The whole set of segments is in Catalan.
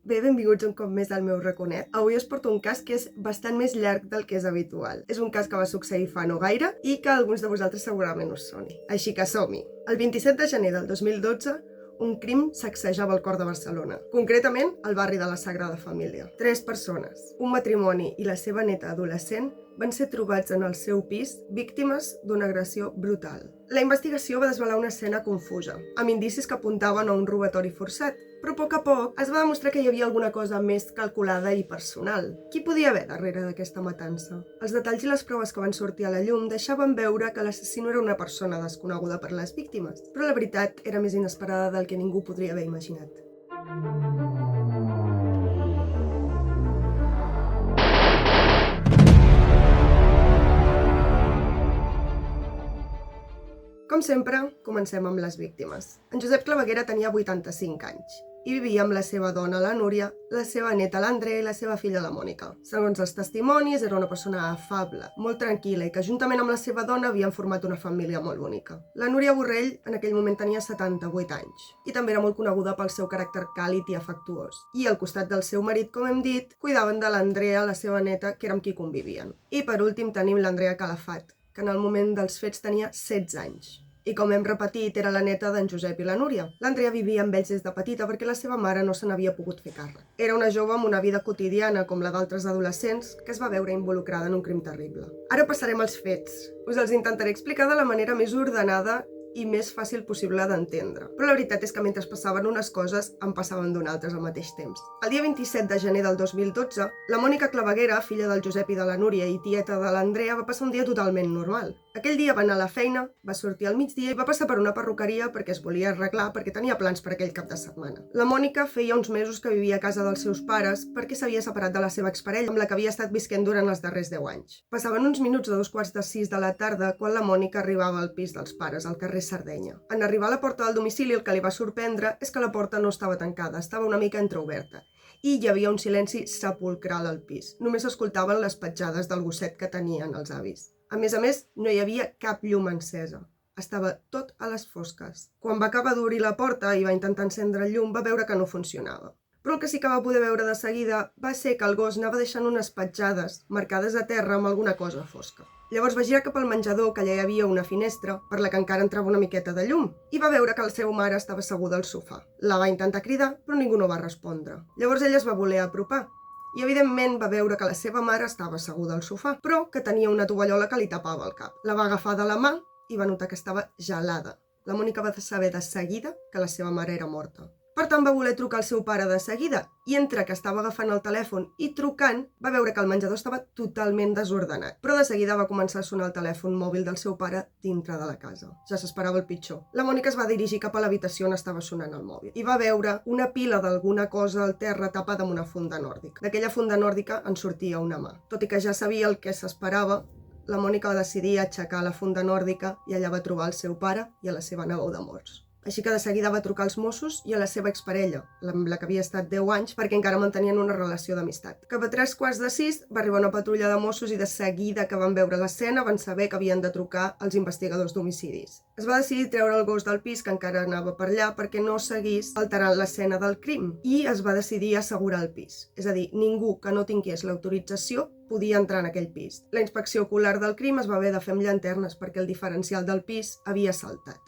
Bé, benvinguts un cop més al meu raconet. Avui us porto un cas que és bastant més llarg del que és habitual. És un cas que va succeir fa no gaire i que alguns de vosaltres segurament us soni. Així que som-hi. El 27 de gener del 2012, un crim sacsejava el cor de Barcelona, concretament al barri de la Sagrada Família. 3 persones, un matrimoni i la seva neta adolescent, van ser trobats en el seu pis víctimes d'una agressió brutal. La investigació va desvelar una escena confusa, amb indicis que apuntaven a un robatori forçat, però a poc es va demostrar que hi havia alguna cosa més calculada i personal. Qui podia haver darrere d'aquesta matança? Els detalls i les proves que van sortir a la llum deixaven veure que l'assassí no era una persona desconeguda per les víctimes, però la veritat era més inesperada del que ningú podria haver imaginat. Com sempre, comencem amb les víctimes. En Josep Claveguera tenia 85 anys i vivia amb la seva dona, la Núria, la seva neta, l'Andrea, i la seva filla, la Mònica. Segons els testimonis, era una persona afable, molt tranquil·la i que juntament amb la seva dona havien format una família molt bonica. La Núria Borrell en aquell moment tenia 78 anys i també era molt coneguda pel seu caràcter càlid i afectuós. I al costat del seu marit, com hem dit, cuidaven de l'Andrea, la seva neta, que era amb qui convivien. I per últim tenim l'Andrea Calafat, que en el moment dels fets tenia 16 anys. I com hem repetit, era la neta d'en Josep i la Núria. L'Andrea vivia amb ells des de petita perquè la seva mare no se n'havia pogut fer càrrec. Era una jove amb una vida quotidiana com la d'altres adolescents que es va veure involucrada en un crim terrible. Ara passarem als fets. Us els intentaré explicar de la manera més ordenada i més fàcil possible d'entendre. Però la veritat és que mentre passaven unes coses, en passaven d'altres al mateix temps. El dia 27 de gener del 2012, la Mònica Claveguera, filla del Josep i de la Núria i tieta de l'Andrea, va passar un dia totalment normal. Aquell dia va anar a la feina, va sortir al migdia i va passar per una perruqueria perquè es volia arreglar perquè tenia plans per aquell cap de setmana. La Mònica feia uns mesos que vivia a casa dels seus pares perquè s'havia separat de la seva exparella, amb la que havia estat visquent durant els darrers 10 anys. Passaven uns minuts de 2:45 de la tarda quan la Mònica arribava al pis dels pares, al carrer Sardenya. En arribar a la porta del domicili, el que li va sorprendre és que la porta no estava tancada, estava una mica entreoberta. I hi havia un silenci sepulcral al pis. Només s'escoltaven les petjades del gosset que tenien els avis. A més, no hi havia cap llum encesa. Estava tot a les fosques. Quan va acabar d'obrir la porta i va intentar encendre el llum, va veure que no funcionava. Però el que sí que va poder veure de seguida va ser que el gos anava deixant unes petjades marcades a terra amb alguna cosa fosca. Llavors va girar cap al menjador, que allà hi havia una finestra, per la que encara entrava una miqueta de llum, i va veure que la seva mare estava asseguda al sofà. La va intentar cridar, però ningú no va respondre. Llavors ella es va voler apropar, i evidentment va veure que la seva mare estava asseguda al sofà, però que tenia una tovallola que li tapava el cap. La va agafar de la mà i va notar que estava gelada. La Mònica va saber de seguida que la seva mare era morta. Per tant, va voler trucar al seu pare de seguida i entre que estava agafant el telèfon i trucant, va veure que el menjador estava totalment desordenat. Però de seguida va començar a sonar el telèfon mòbil del seu pare dintre de la casa. Ja s'esperava el pitjor. La Mònica es va dirigir cap a l'habitació on estava sonant el mòbil i va veure una pila d'alguna cosa al terra tapada amb una funda nòrdica. D'aquella funda nòrdica en sortia una mà. Tot i que ja sabia el que s'esperava, la Mònica va decidir aixecar la funda nòrdica i allà va trobar el seu pare i a la seva neboda morts. Així que de seguida va trucar als Mossos i a la seva exparella, amb la que havia estat 10 anys, perquè encara mantenien una relació d'amistat. Cap a 3:45 va arribar una patrulla de Mossos i de seguida que van veure l'escena van saber que havien de trucar als investigadors d'homicidis. Es va decidir treure el gos del pis, que encara anava per allà, perquè no seguís alterant l'escena del crim, i es va decidir assegurar el pis. És a dir, ningú que no tingués l'autorització podia entrar en aquell pis. La inspecció ocular del crim es va haver de fer amb llanternes perquè el diferencial del pis havia saltat.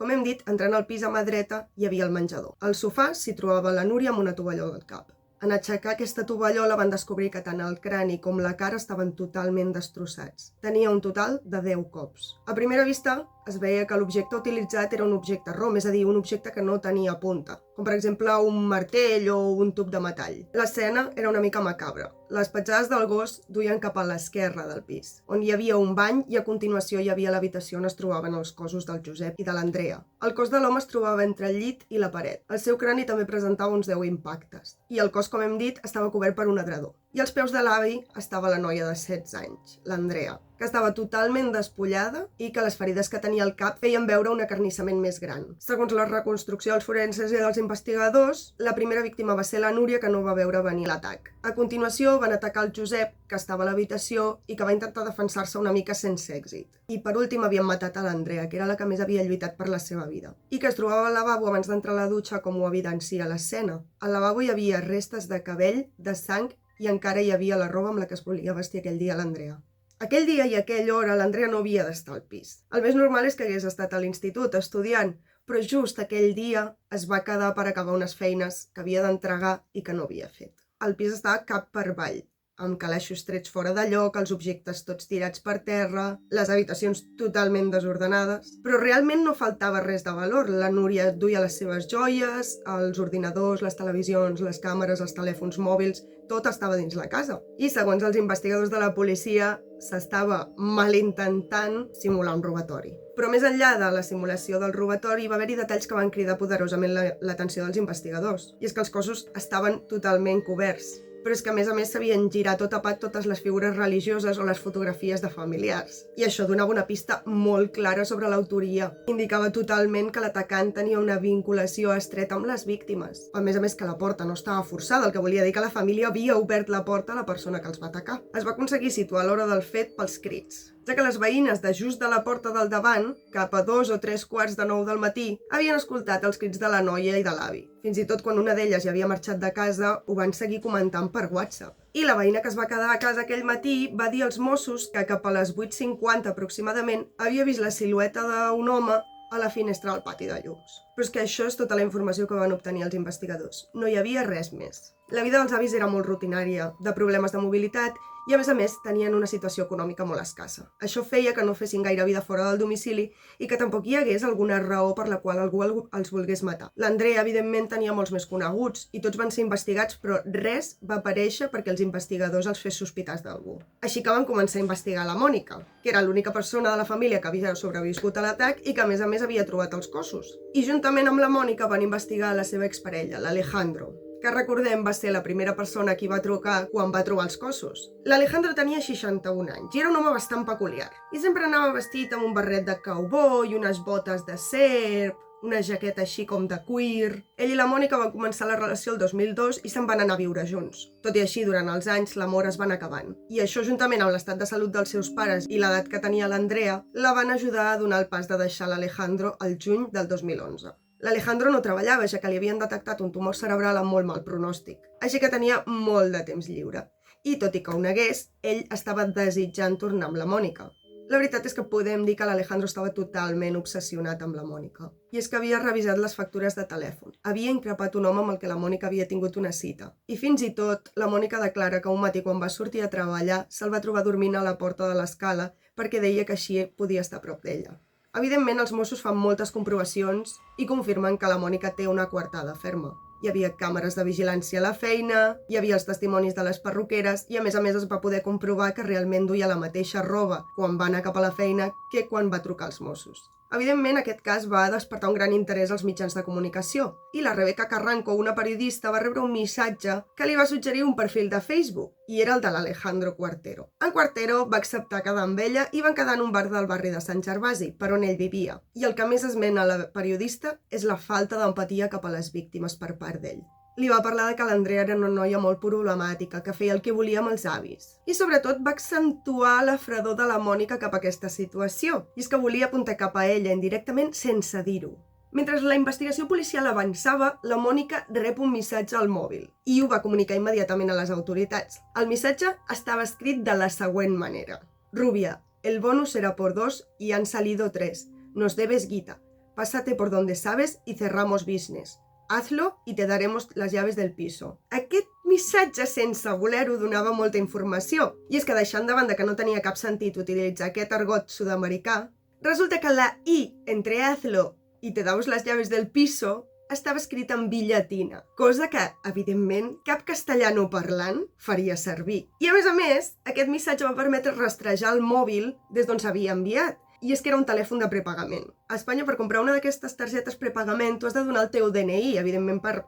Com hem dit, entrant al pis a mà dreta hi havia el menjador. Al sofà s'hi trobava la Núria amb una tovallola al cap. En aixecar aquesta tovallola van descobrir que tant el crani com la cara estaven totalment destrossats. Tenia un total de 10 cops. A primera vista es veia que l'objecte utilitzat era un objecte rom, és a dir, un objecte que no tenia punta, com per exemple un martell o un tub de metall. L'escena era una mica macabra. Les petjades del gos duien cap a l'esquerra del pis, on hi havia un bany i a continuació hi havia l'habitació on es trobaven els cossos del Josep i de l'Andrea. El cos de l'home es trobava entre el llit i la paret. El seu crani també presentava uns 10 impactes i el cos, com hem dit, estava cobert per un edredó. I als peus de l'avi estava la noia de 16 anys, l'Andrea, que estava totalment despullada i que les ferides que tenia al cap feien veure un acarnissament més gran. Segons la reconstrucció dels forenses i dels investigadors, la primera víctima va ser la Núria, que no va veure venir l'atac. A continuació van atacar el Josep, que estava a l'habitació i que va intentar defensar-se una mica sense èxit. I per últim havien matat a l'Andrea, que era la que més havia lluitat per la seva vida. I que es trobava al lavabo abans d'entrar a la dutxa, com ho evidencia l'escena. Al lavabo hi havia restes de cabell, de sang, i encara hi havia la roba amb la que es volia vestir aquell dia l'Andrea. Aquell dia i aquella hora l'Andrea no havia d'estar al pis. El més normal és que hagués estat a l'institut estudiant, però just aquell dia es va quedar per acabar unes feines que havia d'entregar i que no havia fet. El pis estava cap per avall, amb calaixos trets fora de lloc, els objectes tots tirats per terra, les habitacions totalment desordenades. Però realment no faltava res de valor. La Núria duia les seves joies, els ordinadors, les televisions, les càmeres, els telèfons mòbils, tot estava dins la casa. I segons els investigadors de la policia, s'estava malintentant simular un robatori. Però més enllà de la simulació del robatori, va haver-hi detalls que van cridar poderosament l'atenció dels investigadors. I és que els cossos estaven totalment coberts. Però és que a més s'havien girat o tapat totes les figures religioses o les fotografies de familiars. I això donava una pista molt clara sobre l'autoria. Indicava totalment que l'atacant tenia una vinculació estreta amb les víctimes. A més que la porta no estava forçada, el que volia dir que la família havia obert la porta a la persona que els va atacar. Es va aconseguir situar l'hora del fet pels crits, ja que les veïnes de just de la porta del davant, cap a 2 o 3 quarts de 9 del matí, havien escoltat els crits de la noia i de l'avi. Fins i tot quan una d'elles ja havia marxat de casa, ho van seguir comentant per WhatsApp. I la veïna que es va quedar a casa aquell matí va dir als Mossos que cap a les 8:50 aproximadament havia vist la silueta d'un home a la finestra del pati de llums. Però és que això és tota la informació que van obtenir els investigadors. No hi havia res més. La vida dels avis era molt rutinària, de problemes de mobilitat, i a més tenien una situació econòmica molt escassa. Això feia que no fessin gaire vida fora del domicili i que tampoc hi hagués alguna raó per la qual algú els volgués matar. L'Andrea, evidentment, tenia molts més coneguts i tots van ser investigats, però res va aparèixer perquè els investigadors els fes sospitar d'algú. Així que van començar a investigar la Mònica, que era l'única persona de la família que havia sobreviscut a l'atac i que a més havia trobat els cossos. I juntament amb la Mònica van investigar la seva exparella, l'Alejandro, que recordem va ser la primera persona a qui va trucar quan va trobar els cossos. L'Alejandro tenia 61 anys i era un home bastant peculiar. I sempre anava vestit amb un barret de cowboy, unes botes de serp, una jaqueta així com de cuir. Ell i la Mònica van començar la relació el 2002 i se'n van anar a viure junts. Tot i així, durant els anys, l'amor es va anar acabant. I això, juntament amb l'estat de salut dels seus pares i l'edat que tenia l'Andrea, la van ajudar a donar el pas de deixar l'Alejandro al juny del 2011. L'Alejandro no treballava, ja que li havien detectat un tumor cerebral amb molt mal pronòstic, així que tenia molt de temps lliure. I tot i que ho negués, ell estava desitjant tornar amb la Mònica. La veritat és que podem dir que l'Alejandro estava totalment obsessionat amb la Mònica. I és que havia revisat les factures de telèfon. Havia increpat un home amb el que la Mònica havia tingut una cita. I fins i tot, la Mònica declara que un matí quan va sortir a treballar se'l va trobar dormint a la porta de l'escala perquè deia que així podia estar a prop d'ella. Evidentment, els Mossos fan moltes comprovacions i confirmen que la Mònica té una coartada ferma. Hi havia càmeres de vigilància a la feina, hi havia els testimonis de les perruqueres i a més es va poder comprovar que realment duia la mateixa roba quan va anar cap a la feina que quan va trucar als Mossos. Evidentment, aquest cas va despertar un gran interès als mitjans de comunicació i la Rebeca Carranco, una periodista, va rebre un missatge que li va suggerir un perfil de Facebook i era el de l'Alejandro Cuartero. En Cuartero va acceptar quedar amb ella i van quedar en un bar del barri de Sant Gervasi, per on ell vivia. I el que més esmena la periodista és la falta d'empatia cap a les víctimes per part d'ell. Li va parlar de que l'Andrea era una noia molt problemàtica, que feia el que volia amb els avis. I sobretot va accentuar la fredor de la Mònica cap a aquesta situació. I és que volia apuntar cap a ella indirectament sense dir-ho. Mentre la investigació policial avançava, la Mònica rep un missatge al mòbil i ho va comunicar immediatament a les autoritats. El missatge estava escrit de la següent manera. Rubia, el bonus será por 2 y han salido 3. Nos debes guita. Pásate por donde sabes y cerramos business. Hazlo y te daremos las llaves del piso. Aquest missatge sense voler-ho donava molta informació. I és que deixant de banda que no tenia cap sentit utilitzar aquest argot sud-americà, resulta que la I entre hazlo i te damos las llaves del piso estava escrita en billatina, cosa que, evidentment, cap castellano parlant faria servir. I a més, aquest missatge va permetre rastrejar el mòbil des d'on s'havia enviat. I és que era un telèfon de prepagament. A Espanya, per comprar una d'aquestes targetes prepagament, tu has de donar el teu DNI, evidentment per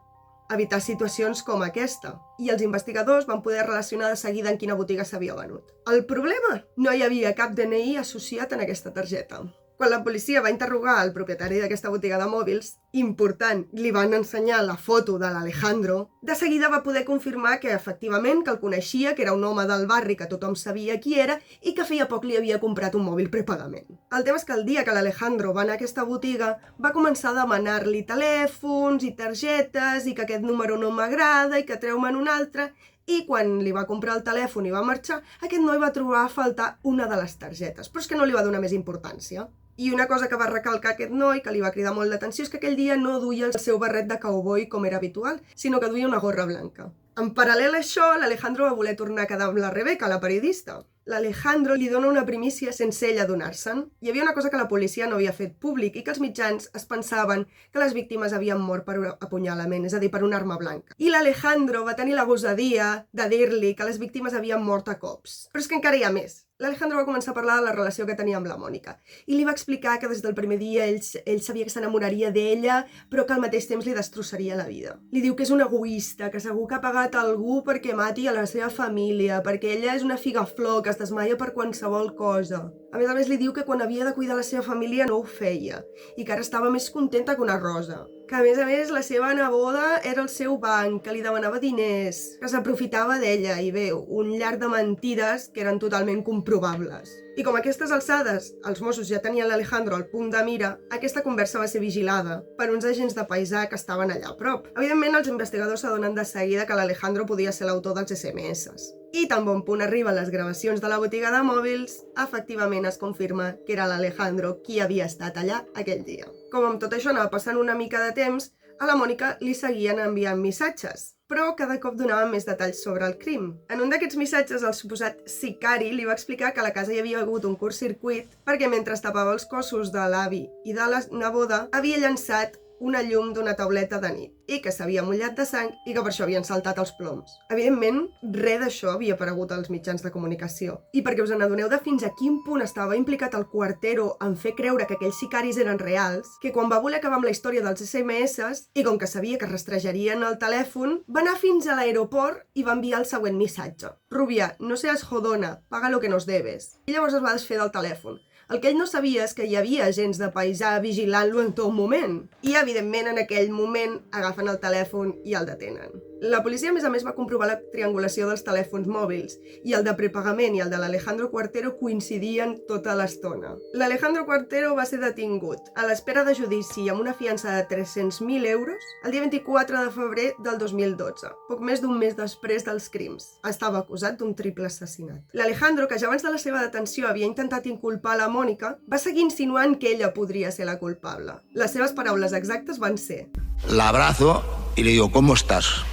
evitar situacions com aquesta. I els investigadors van poder relacionar de seguida en quina botiga s'havia venut. El problema? No hi havia cap DNI associat en aquesta targeta. Quan la policia va interrogar el propietari d'aquesta botiga de mòbils, important, li van ensenyar la foto de l'Alejandro, de seguida va poder confirmar que efectivament que el coneixia, que era un home del barri que tothom sabia qui era i que feia poc li havia comprat un mòbil prepagament. El tema és que el dia que l'Alejandro va anar a aquesta botiga va començar a demanar-li telèfons i targetes i que aquest número no m'agrada i que treu-me'n un altre. I quan li va comprar el telèfon i va marxar, aquest noi va trobar a faltar una de les targetes, però és que no li va donar més importància. I una cosa que va recalcar aquest noi, que li va cridar molt l'atenció, és que aquell dia no duia el seu barret de cowboy com era habitual, sinó que duia una gorra blanca. En paral·lel a això, l'Alejandro va voler tornar a quedar amb la Rebeca, la periodista. L'Alejandro li dona una primícia sense ell adonar-se'n. Hi havia una cosa que la policia no havia fet públic i que els mitjans es pensaven que les víctimes havien mort per un apunyalament, és a dir, per una arma blanca. I l'Alejandro va tenir la gosadia de dir-li que les víctimes havien mort a cops. Però és que encara hi ha més. L'Alejandro va començar a parlar de la relació que tenia amb la Mònica i li va explicar que des del primer dia ell sabia que s'enamoraria d'ella, però que al mateix temps li destrossaria la vida. Li diu que és un egoista, que segur que ha pagat algú perquè mati a la seva família, perquè ella és una figaflor que es desmaia per qualsevol cosa. A més, li diu que quan havia de cuidar la seva família no ho feia i que ara estava més contenta que una rosa. Que a més, la seva neboda era el seu banc, que li demanava diners, que s'aprofitava d'ella i bé, un llarg de mentides que eren totalment comprovables. I com a aquestes alçades els Mossos ja tenien l'Alejandro al punt de mira, aquesta conversa va ser vigilada per uns agents de paisà que estaven allà a prop. Evidentment, els investigadors s'adonen de seguida que l'Alejandro podia ser l'autor dels SMS. I tan bon punt arriben les gravacions de la botiga de mòbils, efectivament es confirma que era l'Alejandro qui havia estat allà aquell dia. Com amb tot això anava passant una mica de temps, a la Mònica li seguien enviant missatges, però cada cop donaven més detalls sobre el crim. En un d'aquests missatges, el suposat sicari li va explicar que a la casa hi havia hagut un curtcircuit perquè mentre tapava els cossos de l'avi i de la neboda havia llançat una llum d'una tauleta de nit i que s'havia mullat de sang i que per això havien saltat els ploms. Evidentment, res d'això havia aparegut als mitjans de comunicació. I perquè us n'adoneu de fins a quin punt estava implicat el Cuartero en fer creure que aquells sicaris eren reals, que quan va voler acabar amb la història dels SMS, i com que sabia que rastrejarien el telèfon, va anar fins a l'aeroport i va enviar el següent missatge. Rubia, no seas jodona, paga lo que nos debes. I llavors es va desfer del telèfon. El que ell no sabia és que hi havia agents de paisà vigilant-lo en tot moment. I, evidentment, en aquell moment agafen el telèfon i el detenen. La policia, a més, va comprovar la triangulació dels telèfons mòbils i el de prepagament i el de l'Alejandro Cuartero coincidien tota l'estona. L'Alejandro Cuartero va ser detingut a l'espera de judici amb una fiança de 300.000 euros el dia 24 de febrer del 2012, poc més d'un mes després dels crims. Estava acusat d'un triple assassinat. L'Alejandro, que ja abans de la seva detenció havia intentat inculpar la Mònica, va seguir insinuant que ella podria ser la culpable. Les seves paraules exactes van ser: la abrazo y le digo, ¿cómo estás?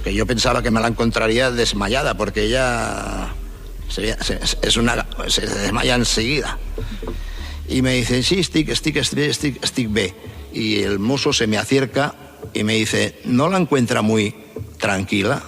Que yo pensaba que me la encontraría desmayada porque ella se desmaya enseguida. Y me dice, sí, estic bé. Y el mozo se me acerca y me dice, ¿no la encuentra muy tranquila?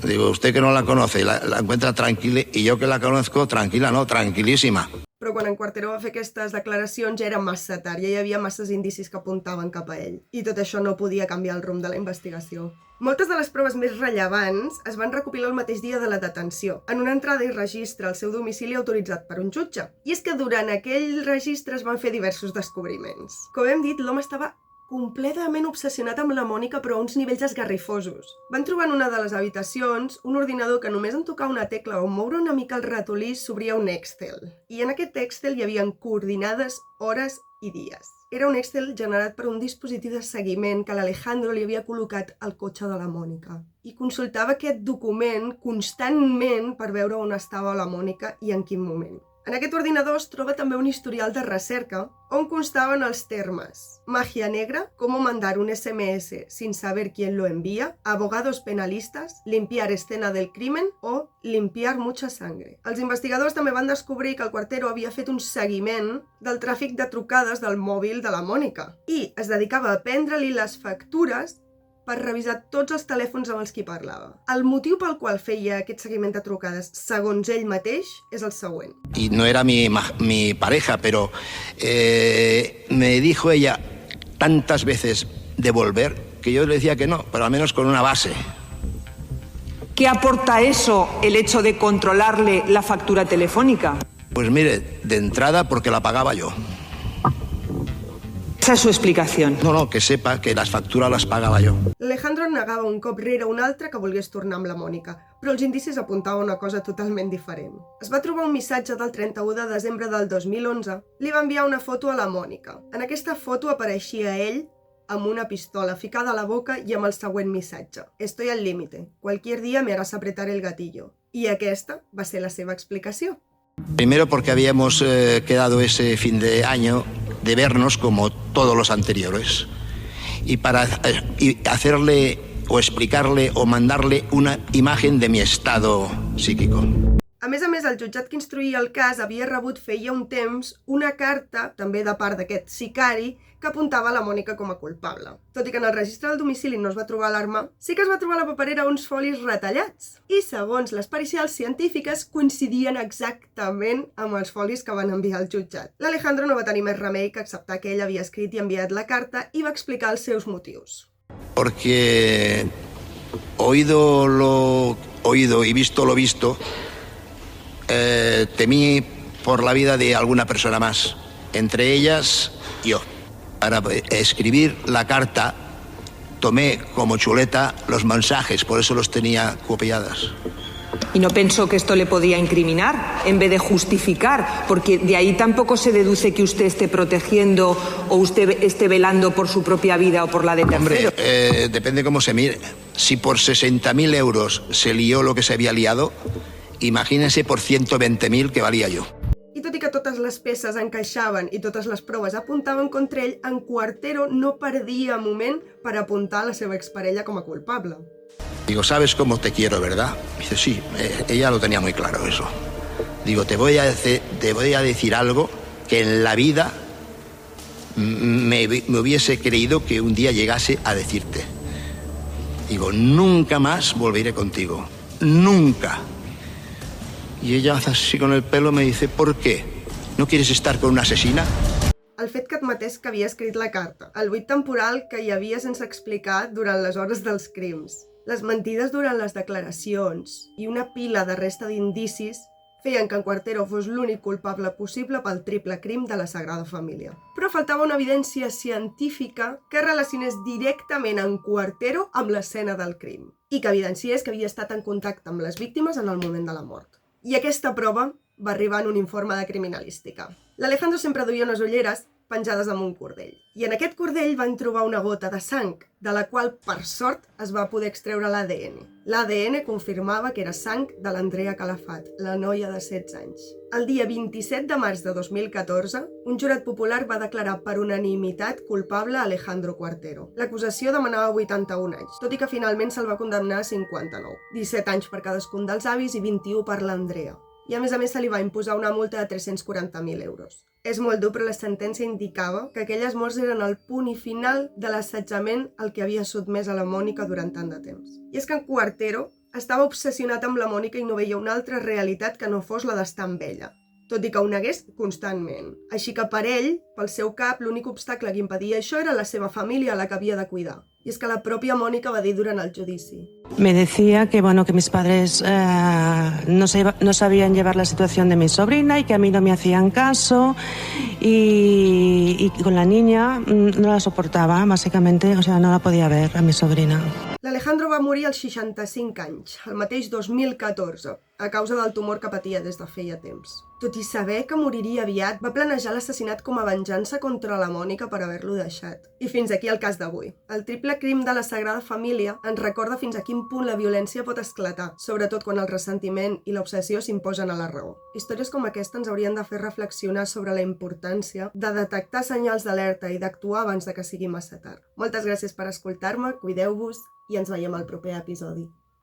Digo, usted que no la conoce, la encuentra tranquila, y yo que la conozco, tranquila, no, tranquilísima. Però quan en Cuartero va fer aquestes declaracions ja era massa tard, ja hi havia masses indicis que apuntaven cap a ell. I tot això no podia canviar el rumb de la investigació. Moltes de les proves més rellevants es van recopilar el mateix dia de la detenció, en una entrada i registre al seu domicili autoritzat per un jutge. I és que durant aquell registre es van fer diversos descobriments. Com hem dit, l'home estava completament obsessionat amb la Mònica, però a uns nivells esgarrifosos. Van trobar en una de les habitacions un ordinador que només en tocar una tecla o moure una mica el ratolí s'obria un Excel. I en aquest Excel hi havia coordinades, hores i dies. Era un Excel generat per un dispositiu de seguiment que l'Alejandro li havia col·locat al cotxe de la Mònica. I consultava aquest document constantment per veure on estava la Mònica i en quin moment. En aquest ordinador es troba també un historial de recerca on constaven els termes magia negra, cómo mandar un SMS sin saber quién lo envía, abogados penalistas, limpiar escena del crimen o limpiar mucha sangre. Els investigadors també van descobrir que el Cuartero havia fet un seguiment del tràfic de trucades del mòbil de la Mònica i es dedicava a prendre-li les factures per revisar tots els telèfons amb els qui parlava. El motiu pel qual feia aquest seguiment de trucades, segons ell mateix, és el següent. Y no era mi pareja, pero me dijo ella tantas veces, devolver, que yo le decía que no, pero al menos con una base. ¿Qué aporta eso, el hecho de controlarle la factura telefónica? Pues mire, de entrada porque la pagaba yo. Esa es su explicación. No, que sepa que les factures les pagava jo. L'Alejandro negava un cop rere un altre que volgués tornar amb la Mònica, però els indicis apuntaven una cosa totalment diferent. Es va trobar un missatge del 31 de desembre del 2011. Li va enviar una foto a la Mònica. En aquesta foto apareixia ell amb una pistola ficada a la boca i amb el següent missatge. Estoy al límite. Cualquier día me harás apretar el gatillo. I aquesta va ser la seva explicació. Primero porque habíamos quedado ese fin de año de vernos como todos los anteriores y para hacerle o explicarle o mandarle una imagen de mi estado psíquico. A més, el jutjat que instruïa el cas havia rebut feia un temps una carta, també de part d'aquest sicari, que apuntava la Mònica com a culpable. Tot i que en el registre del domicili no es va trobar l'arma, sí que es va trobar a la paperera uns folis retallats. I segons les pericials científiques, coincidien exactament amb els folis que van enviar al jutjat. L'Alejandro no va tenir més remei que acceptar que ell havia escrit i enviat la carta i va explicar els seus motius. Porque oído lo oído y visto lo visto, temí por la vida de alguna persona más, entre ellas yo. Para escribir la carta tomé como chuleta los mensajes, por eso los tenía copiadas. ¿Y no pensó que esto le podía incriminar en vez de justificar? Porque de ahí tampoco se deduce que usted esté protegiendo o usted esté velando por su propia vida o por la de terceros. Hombre, depende cómo se mire. Si por 60.000 euros se lió lo que se había liado, imagínense por 120.000 que valía yo. I tot i que totes les peces encaixaven i totes les proves apuntaven contra ell, en Cuartero no perdia moment per apuntar a la seva exparella com a culpable. Digo, ¿sabes cómo te quiero, verdad? Dice, sí, ella lo tenía muy claro eso. Digo, te voy a decir algo que en la vida me hubiese creído que un día llegase a decirte. Digo, nunca más volveré contigo. Nunca. Y ella hace así con el pelo, me dice, ¿por qué? ¿No quieres estar con una asesina? El fet que admetés que havia escrit la carta, el buit temporal que hi havia sense explicar durant les hores dels crims, les mentides durant les declaracions i una pila de resta d'indicis feien que en Cuartero fos l'únic culpable possible pel triple crim de la Sagrada Família. Però faltava una evidència científica que relacionés directament en Cuartero amb l'escena del crim i que evidenciés que havia estat en contacte amb les víctimes en el moment de la mort. I aquesta prova va arribar en un informe de criminalística. L'Alejandro sempre duia unes ulleres penjades amb un cordell. I en aquest cordell van trobar una gota de sang, de la qual, per sort, es va poder extreure l'ADN. L'ADN confirmava que era sang de l'Andrea Calafat, la noia de 16 anys. El dia 27 de març de 2014, un jurat popular va declarar per unanimitat culpable a Alejandro Cuartero. L'acusació demanava 81 anys, tot i que finalment se'l va condemnar a 59. 17 anys per cadascun dels avis i 21 per l'Andrea. I a més se li va imposar una multa de 340.000 euros. És molt dur, però la sentència indicava que aquelles morts eren el punt i final de l'assetjament al que havia sotmès a la Mònica durant tant de temps. I és que en Cuartero estava obsessionat amb la Mònica i no veia una altra realitat que no fos la d'estar amb ella, tot i que ho negués constantment. Així que per ell, pel seu cap, l'únic obstacle que impedia això era la seva família, la que havia de cuidar. I és que la pròpia Mònica va dir durant el judici. Me decía que, que mis padres no sabían llevar la situación de mi sobrina y que a mí no me hacían caso y con la niña no la soportaba, básicamente, o sea, no la podía ver a mi sobrina. L'Alejandro va morir als 65 anys, el mateix 2014, a causa del tumor que patia des de feia temps. Tot i saber que moriria aviat, va planejar l'assassinat com a venjança contra la Mònica per haver-lo deixat. I fins aquí el cas d'avui. El triple crim de la Sagrada Família ens recorda fins a quin punt la violència pot esclatar, sobretot quan el ressentiment i l'obsessió s'imposen a la raó. Històries com aquesta ens haurien de fer reflexionar sobre la importància de detectar senyals d'alerta i d'actuar abans de que sigui massa tard. Moltes gràcies per escoltar-me, cuideu-vos i ens veiem al proper episodi.